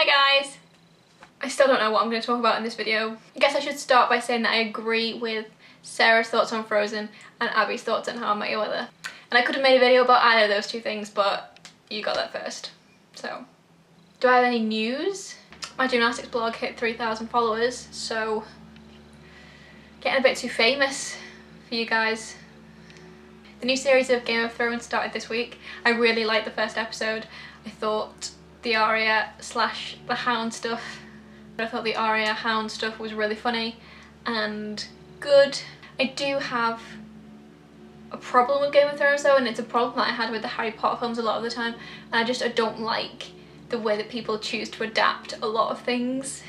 Hi guys! I still don't know what I'm going to talk about in this video. I guess I should start by saying that I agree with Sarah's thoughts on Frozen and Abby's thoughts on How I Met Your Mother. And I could have made a video about either of those two things, but you got that first. So, do I have any news? My gymnastics blog hit 3,000 followers, so getting a bit too famous for you guys. The new series of Game of Thrones started this week. I really liked the first episode. I thought the Arya / the Hound stuff. I thought the Arya Hound stuff was really funny and good. I do have a problem with Game of Thrones though, and it's a problem that I had with the Harry Potter films a lot of the time, and I don't like the way that people choose to adapt a lot of things.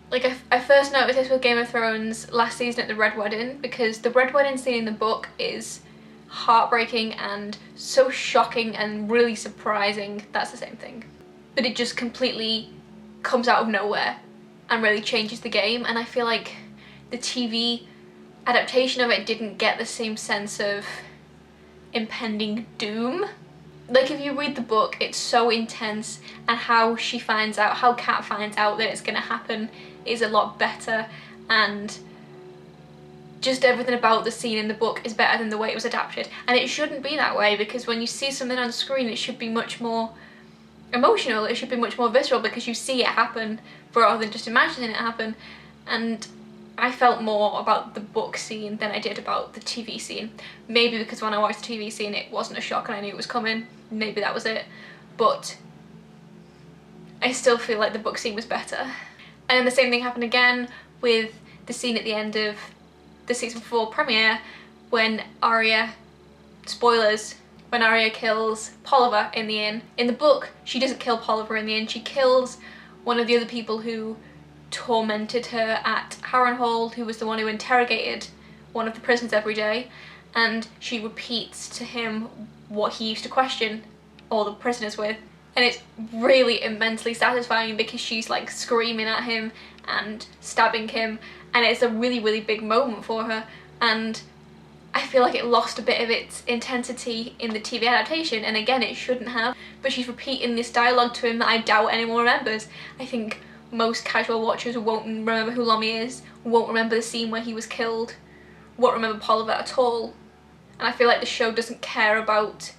Like I first noticed this with Game of Thrones last season at the Red Wedding, because the Red Wedding scene in the book is heartbreaking and so shocking and really surprising. That's the same thing. But it just completely comes out of nowhere and really changes the game, and I feel like the TV adaptation of it didn't get the same sense of impending doom. Like if you read the book, it's so intense, and how Kat finds out that it's gonna happen is a lot better, and just everything about the scene in the book is better than the way it was adapted. And it shouldn't be that way, because when you see something on screen it should be much more emotional, it should be much more visceral, because you see it happen rather than just imagining it happen. And I felt more about the book scene than I did about the TV scene. Maybe because when I watched the TV scene it wasn't a shock and I knew it was coming. Maybe that was it. But I still feel like the book scene was better. And then the same thing happened again with the scene at the end of the season 4 premiere when Arya, spoilers, when Arya kills Polliver in the inn. In the book, she doesn't kill Polliver in the inn, she kills one of the other people who tormented her at Harrenhal, who was the one who interrogated one of the prisoners every day, and she repeats to him what he used to question all the prisoners with. And it's really immensely satisfying because she's like screaming at him and stabbing him, and it's a really, really big moment for her. And I feel like it lost a bit of its intensity in the TV adaptation, and again it shouldn't have, but she's repeating this dialogue to him that I doubt anyone remembers. I think most casual watchers won't remember who Lomi is, won't remember the scene where he was killed, won't remember Polliver at all. And I feel like the show doesn't care about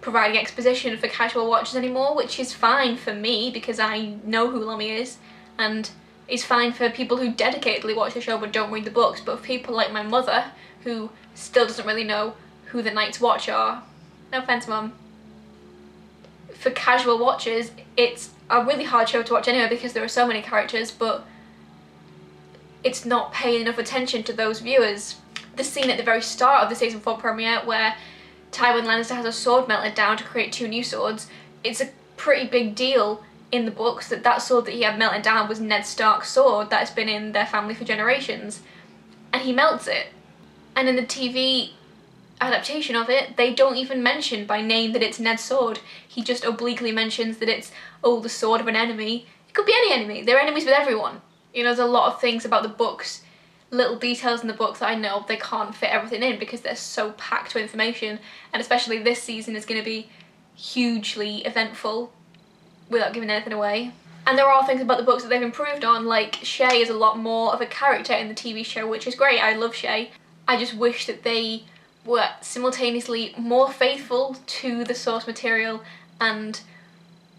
providing exposition for casual watchers anymore, which is fine for me because I know who Lomi is, and it's fine for people who dedicatedly watch the show but don't read the books. But for people like my mother, who still doesn't really know who the Night's Watch are, no offense mum, for casual watchers it's a really hard show to watch anyway because there are so many characters, but it's not paying enough attention to those viewers. The scene at the very start of the season 4 premiere where Tywin Lannister has a sword melted down to create 2 new swords, it's a pretty big deal in the books that sword that he had melted down was Ned Stark's sword that has been in their family for generations, and he melts it. And in the TV adaptation of it, they don't even mention by name that it's Ned's sword. He just obliquely mentions that it's, oh, the sword of an enemy. It could be any enemy. They're enemies with everyone. You know, there's a lot of things about the books, little details in the books that I know they can't fit everything in because they're so packed with information, and especially this season is going to be hugely eventful without giving anything away. And there are things about the books that they've improved on, like Shay is a lot more of a character in the TV show, which is great. I love Shay. I just wish that they were simultaneously more faithful to the source material and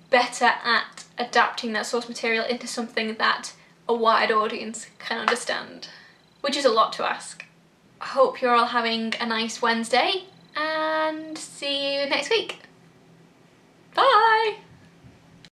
better at adapting that source material into something that a wide audience can understand, which is a lot to ask. I hope you're all having a nice Wednesday, and see you next week. Bye!